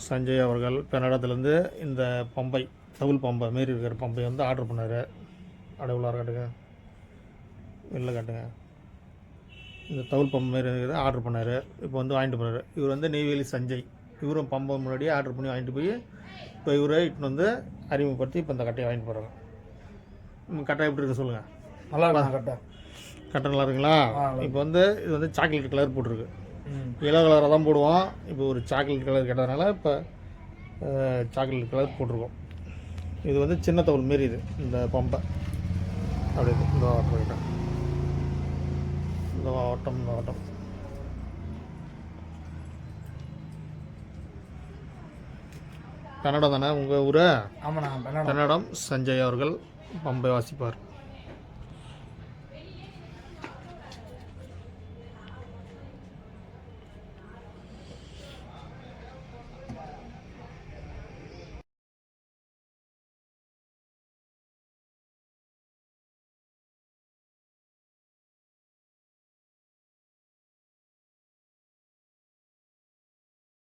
சஞ்சய் அவர்கள் கன்னடத்துலேருந்து இந்த பம்பை தவுல் பம்பை மாரி இருக்கிற பம்பை வந்து ஆர்டர் பண்ணார். அப்படியே உள்ளார காட்டுங்க, வெளில காட்டுங்க. இந்த தவுல் பம்பை மாரி இருக்கிறத ஆர்டர் பண்ணார். இப்போ வந்து வாங்கிட்டு போகிறாரு. இவர் வந்து நெய்வேலி சஞ்சய். இவரும் பம்பை முன்னாடியே ஆர்டர் பண்ணி வாங்கிட்டு போய் இப்போ இவரை இட்டுன்னு வந்து அறிமுகப்படுத்தி இப்போ இந்த கட்டையை வாங்கிட்டு போகிறாங்க. கட்டை எப்படி இருக்கு சொல்லுங்கள்? நல்லா இருக்கும் கட்டை. கட்டை நல்லா இருக்குங்களா? இப்போ வந்து இது வந்து சாக்லேட் கலர் போட்டிருக்கு. எல்லோ கலராக தான் போடுவோம். இப்போ ஒரு சாக்லேட் கலர் கேட்டதுனால இப்போ சாக்லேட் கலர் போட்டிருக்கோம். இது வந்து சின்ன தவுல் மாரி இது இந்த பம்பை. அப்படி இந்த வாட்டர் கிட்ட இந்த ஓட்டம் கன்னடம் தானே உங்கள் ஊர்? ஆமாண்ணா, கன்னடம். சஞ்சய் அவர்கள் பம்பை வாசிப்பார்.